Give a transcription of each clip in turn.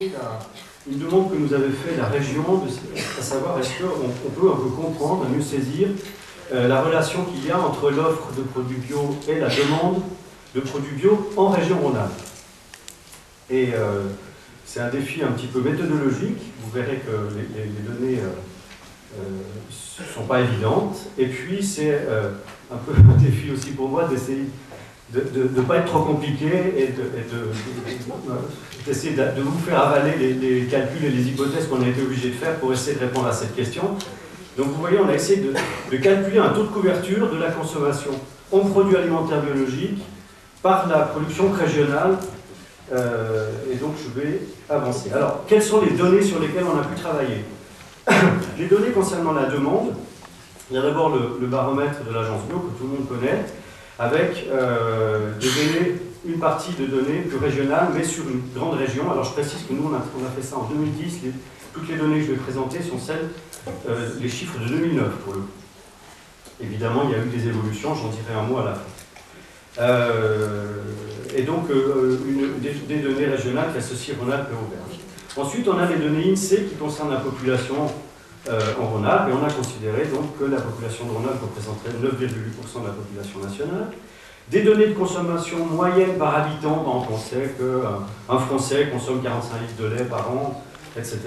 Une demande que nous avait fait la région, à savoir est-ce qu'on peut un peu comprendre, mieux saisir la relation qu'il y a entre l'offre de produits bio et la demande de produits bio en région Rhône-Alpes. Et c'est un défi un petit peu méthodologique, vous verrez que les données ne sont pas évidentes, et puis c'est un peu un défi aussi pour moi d'essayer de ne pas être trop compliqué et d'essayer de vous faire avaler les calculs et les hypothèses qu'on a été obligé de faire pour essayer de répondre à cette question. Donc vous voyez, on a essayé de calculer un taux de couverture de la consommation en produits alimentaires biologiques par la production régionale. Et donc je vais avancer. Alors, quelles sont les données sur lesquelles on a pu travailler? Les données concernant la demande, il y a d'abord le baromètre de l'agence bio que tout le monde connaît, avec des données, une partie de données plus régionales, mais sur une grande région. Alors je précise que nous, on a fait ça en 2010. Toutes les données que je vais présenter sont celles, les chiffres de 2009 pour le coup. Évidemment, il y a eu des évolutions, j'en dirai un mot à la fin. Et donc, des données régionales qui associent Rhône-Alpes et Auvergne. Ensuite, on a les données INSEE qui concernent la population en Rhône-Alpes, et on a considéré donc que la population de Rhône-Alpes représenterait 9,8% de la population nationale. Des données de consommation moyenne par habitant, donc on sait qu'un Français consomme 45 litres de lait par an, etc.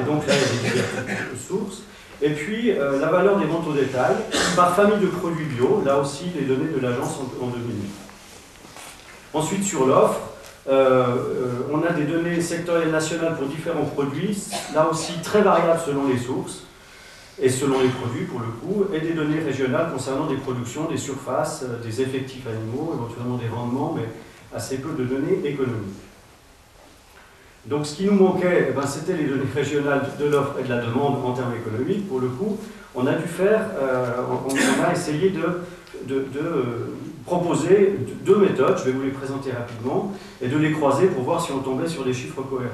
Et donc là, il y a des diverses sources. Et puis, la valeur des ventes au détail par famille de produits bio, là aussi, les données de l'agence en 2008. Ensuite, sur l'offre, on a des données sectorielles nationales pour différents produits, là aussi très variables selon les sources et selon les produits pour le coup, et des données régionales concernant des productions, des surfaces, des effectifs animaux, éventuellement des rendements, mais assez peu de données économiques. Donc ce qui nous manquait, c'était les données régionales de l'offre et de la demande en termes économiques. Pour le coup, on a dû faire, on a essayé de proposer deux méthodes, je vais vous les présenter rapidement, et de les croiser pour voir si on tombait sur des chiffres cohérents.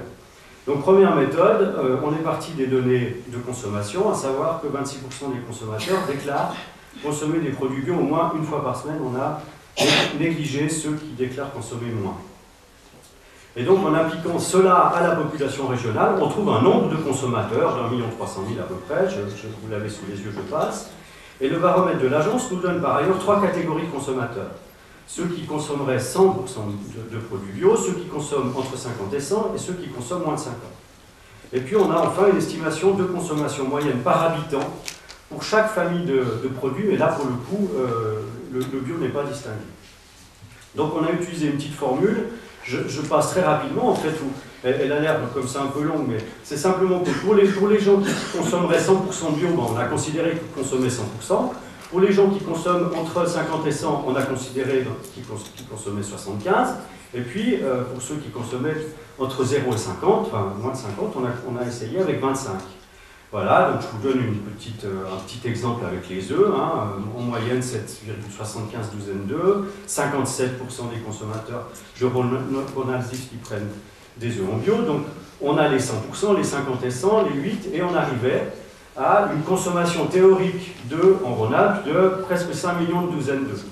Donc première méthode, on est parti des données de consommation, à savoir que 26% des consommateurs déclarent consommer des produits bio au moins une fois par semaine. On a négligé ceux qui déclarent consommer moins. Et donc en appliquant cela à la population régionale, on trouve un nombre de consommateurs d'1 300 000 à peu près, vous l'avez sous les yeux, je passe. Et le baromètre de l'agence nous donne par ailleurs trois catégories de consommateurs. Ceux qui consommeraient 100% de produits bio, ceux qui consomment entre 50 et 100, et ceux qui consomment moins de 50. Et puis on a enfin une estimation de consommation moyenne par habitant pour chaque famille de produits, et là pour le coup, le bio n'est pas distingué. Donc on a utilisé une petite formule, je passe très rapidement, en fait, elle a l'air comme ça un peu longue, mais c'est simplement que pour les gens qui consommeraient 100% bio, on a considéré qu'ils consommaient 100%. Pour les gens qui consomment entre 50 et 100, on a considéré qu'ils consommaient 75. Et puis, pour ceux qui consommaient entre 0 et 50, enfin moins de 50, on a essayé avec 25. Voilà, donc je vous donne un petit exemple avec les œufs. En moyenne, 7,75 douzaine d'œufs. 57% des consommateurs de Rhône-Alpes qui prennent des œufs en bio. Donc, on a les 100%, les 50 et 100, les 8, et on arrivait à une consommation théorique d'œufs en Rhône-Alpes de presque 5 millions de douzaines d'œufs.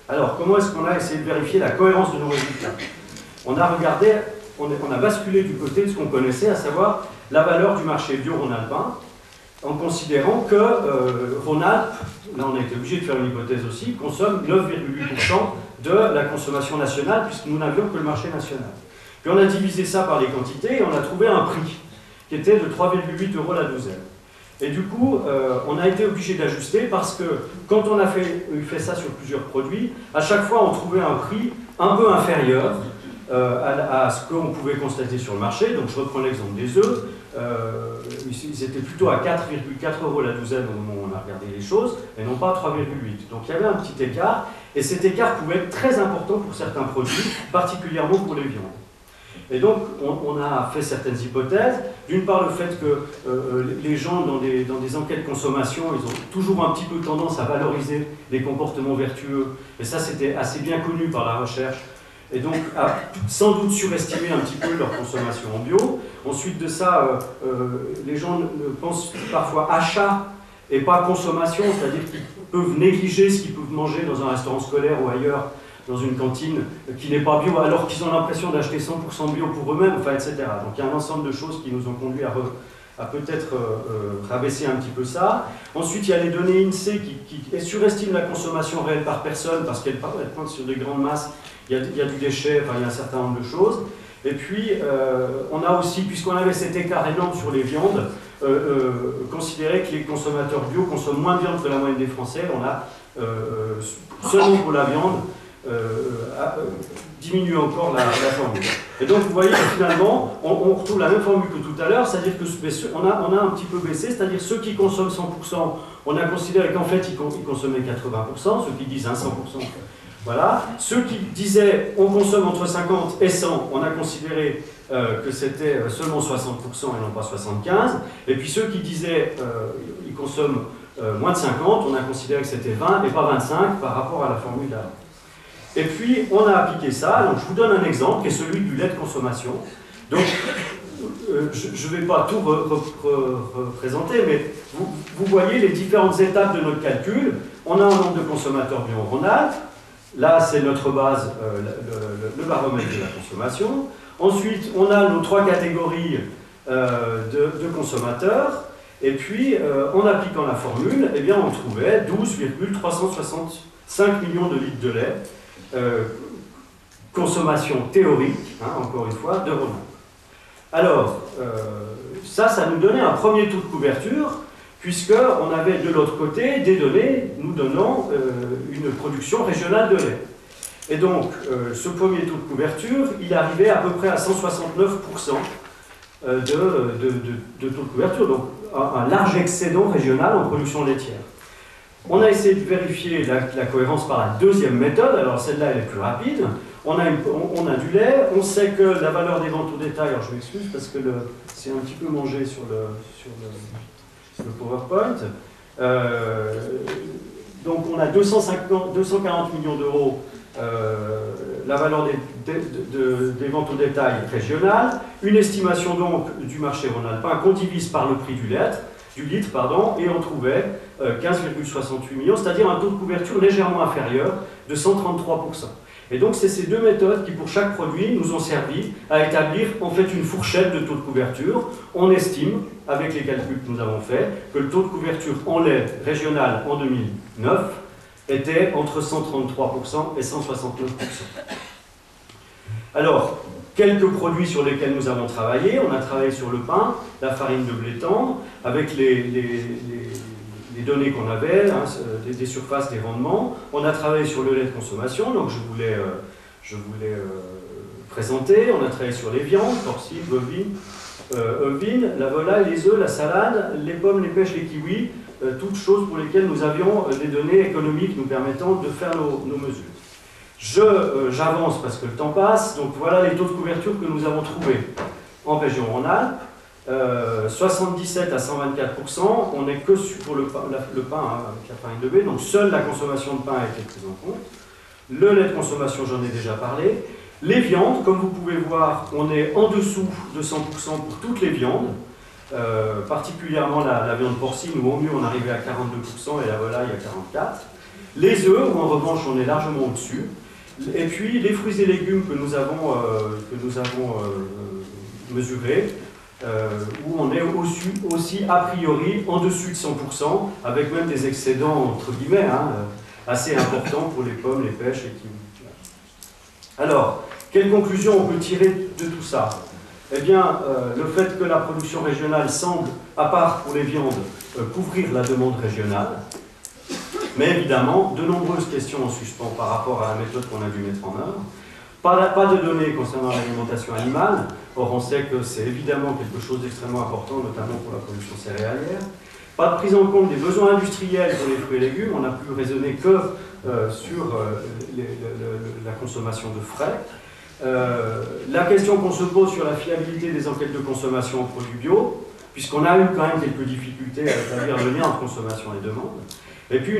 Alors, comment est-ce qu'on a essayé de vérifier la cohérence de nos résultats? On a regardé, on a basculé du côté de ce qu'on connaissait, à savoir la valeur du marché bio rhône-alpin, en considérant que Rhône-Alpes, là on a été obligé de faire une hypothèse aussi, consomme 9,8% de la consommation nationale, puisque nous n'avions que le marché national. Puis on a divisé ça par les quantités et on a trouvé un prix qui était de 3,8 € la douzaine. Et du coup, on a été obligé d'ajuster parce que quand on a fait ça sur plusieurs produits, à chaque fois on trouvait un prix un peu inférieur à ce qu'on pouvait constater sur le marché. Donc je reprends l'exemple des œufs, ils étaient plutôt à 4,4 € la douzaine au moment où on a regardé les choses, et non pas à 3,8. Donc il y avait un petit écart, et cet écart pouvait être très important pour certains produits, particulièrement pour les viandes. Et donc, on a fait certaines hypothèses. D'une part, le fait que les gens, dans des enquêtes consommation, ils ont toujours un petit peu tendance à valoriser les comportements vertueux. Et ça, c'était assez bien connu par la recherche. Et donc, à sans doute surestimer un petit peu leur consommation en bio. Ensuite de ça, les gens pensent parfois achat et pas consommation, c'est-à-dire qu'ils peuvent négliger ce qu'ils peuvent manger dans un restaurant scolaire ou ailleurs, dans une cantine qui n'est pas bio, alors qu'ils ont l'impression d'acheter 100% bio pour eux-mêmes, enfin, etc. Donc il y a un ensemble de choses qui nous ont conduit à peut-être rabaisser un petit peu ça. Ensuite, il y a les données INSEE qui surestiment la consommation réelle par personne parce qu'elles pointent sur des grandes masses, il y a du déchet, enfin, il y a un certain nombre de choses. Et puis, on a aussi, puisqu'on avait cet écart énorme sur les viandes, considéré que les consommateurs bio consomment moins de viande que la moyenne des Français. On a, seulement pour la viande, diminué encore la formule. Et donc, vous voyez que finalement, on retrouve la même formule que tout à l'heure, c'est-à-dire qu'on a un petit peu baissé, c'est-à-dire ceux qui consomment 100%, on a considéré qu'en fait, ils consommaient 80%, ceux qui disent 100%. Voilà. Ceux qui disaient on consomme entre 50 et 100, on a considéré que c'était seulement 60% et non pas 75. Et puis ceux qui disaient ils consomment moins de 50, on a considéré que c'était 20 et pas 25 par rapport à la formule d'avant. Et puis on a appliqué ça. Donc je vous donne un exemple qui est celui du lait de consommation. Donc je ne vais pas tout représenter, mais vous voyez les différentes étapes de notre calcul. On a un nombre de consommateurs bio en Rhône-Alpes. Là, c'est notre base, le baromètre de la consommation. Ensuite, on a nos 3 catégories de consommateurs. Et puis, en appliquant la formule, eh bien, on trouvait 12,365 millions de litres de lait, consommation théorique, hein, encore une fois, de Rhône-Alpes. Alors, ça nous donnait un premier taux de couverture, puisqu'on avait de l'autre côté des données nous donnant une production régionale de lait. Et donc, ce premier taux de couverture, il arrivait à peu près à 169% de taux de couverture, donc un large excédent régional en production laitière. On a essayé de vérifier la cohérence par la deuxième méthode, alors celle-là elle est plus rapide. On a du lait, on sait que la valeur des ventes au détail, alors je m'excuse parce que c'est un petit peu mangé sur le PowerPoint. Donc on a 240 millions d'euros la valeur des ventes au détail régionales, une estimation donc du marché rhône-alpin qu'on divise par le prix du litre, et on trouvait 15,68 millions, c'est-à-dire un taux de couverture légèrement inférieur de 133%. Et donc c'est ces deux méthodes qui pour chaque produit nous ont servi à établir en fait une fourchette de taux de couverture. On estime, avec les calculs que nous avons faits, que le taux de couverture en lait régional en 2009 était entre 133% et 169%. Alors, quelques produits sur lesquels nous avons travaillé. On a travaillé sur le pain, la farine de blé tendre, avec les données qu'on avait, hein, des surfaces, des rendements. On a travaillé sur le lait de consommation, donc je voulais présenter. On a travaillé sur les viandes, porcines, bovines, ovines, la volaille, les œufs, la salade, les pommes, les pêches, les kiwis, toutes choses pour lesquelles nous avions des données économiques nous permettant de faire nos mesures. J'avance parce que le temps passe, donc voilà les taux de couverture que nous avons trouvés en région Rhône-Alpes. 77 à 124%, on n'est que pour le pain hein, avec la farine de blé, donc seule la consommation de pain a été prise en compte. Le lait de consommation, j'en ai déjà parlé. Les viandes, comme vous pouvez voir, on est en dessous de 100% pour toutes les viandes, particulièrement la viande porcine, où au mieux on arrivait à 42% et la volaille à 44%. Les œufs, où en revanche on est largement au-dessus. Et puis les fruits et légumes que nous avons mesurés, où on est aussi a priori en dessus de 100%, avec même des excédents entre guillemets hein, assez importants pour les pommes, les pêches et kiwis. Alors, quelle conclusion on peut tirer de tout ça? Eh bien, le fait que la production régionale semble, à part pour les viandes, couvrir la demande régionale, mais évidemment, de nombreuses questions en suspens par rapport à la méthode qu'on a dû mettre en œuvre. Pas de données concernant l'alimentation animale, or on sait que c'est évidemment quelque chose d'extrêmement important, notamment pour la production céréalière. Pas de prise en compte des besoins industriels pour les fruits et légumes, on n'a pu raisonner que sur la consommation de frais. La question qu'on se pose sur la fiabilité des enquêtes de consommation en produits bio, puisqu'on a eu quand même quelques difficultés à établir le lien entre consommation et demande. Et puis,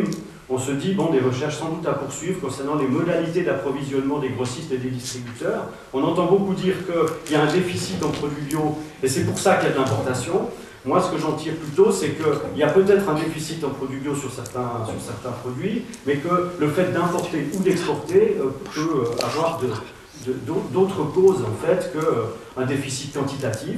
on se dit, bon, des recherches sans doute à poursuivre concernant les modalités d'approvisionnement des grossistes et des distributeurs. On entend beaucoup dire qu'il y a un déficit en produits bio, et c'est pour ça qu'il y a de l'importation. Moi, ce que j'en tire plutôt, c'est qu'il y a peut-être un déficit en produits bio sur certains produits, mais que le fait d'importer ou d'exporter peut avoir d'autres causes, en fait, qu'un déficit quantitatif.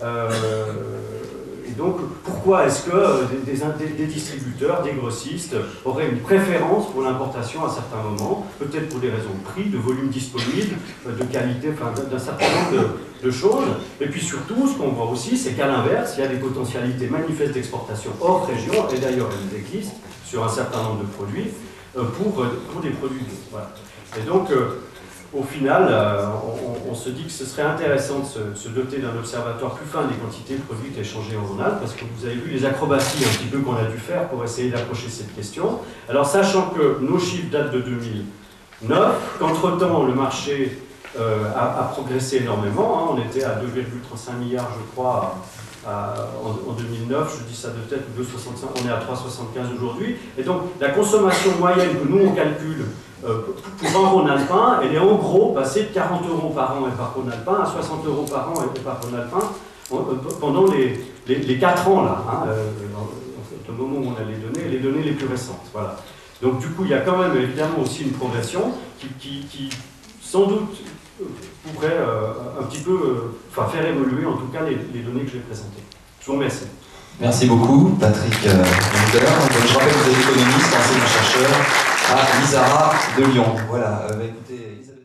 Et donc, pourquoi est-ce que des distributeurs, des grossistes auraient une préférence pour l'importation à certains moments, peut-être pour des raisons de prix, de volume disponible, de qualité, enfin d'un certain nombre de choses. Et puis surtout, ce qu'on voit aussi, c'est qu'à l'inverse, il y a des potentialités manifestes d'exportation hors région, et d'ailleurs elles existent sur un certain nombre de produits, pour des produits bio. Voilà. Et donc, au final, on se dit que ce serait intéressant de se doter d'un observatoire plus fin des quantités de produits échangés en Rhône-Alpes, parce que vous avez vu les acrobaties un petit peu qu'on a dû faire pour essayer d'approcher cette question. Alors, sachant que nos chiffres datent de 2009, qu'entre-temps, le marché a progressé énormément, hein, on était à 2,35 milliards, je crois, en 2009, je dis ça de tête, 2,65, on est à 3,75 aujourd'hui, et donc la consommation moyenne que nous on calcule pour un Rhône-Alpin, elle est en gros passée de 40 € par an et par Rhône-Alpin à 60 € par an et par Rhône-Alpin pendant les 4 ans là, hein, au moment où on a les données les plus récentes. Voilà. Donc du coup, il y a quand même évidemment aussi une progression qui sans doute pourrait un petit peu faire évoluer en tout cas les données que je vais présenter. Je vous remercie. Merci beaucoup, Patrick Hunter. Je rappelle que vous êtes économiste, enseignant-chercheur à l'ISARA de Lyon. Voilà, écoutez, Isabelle.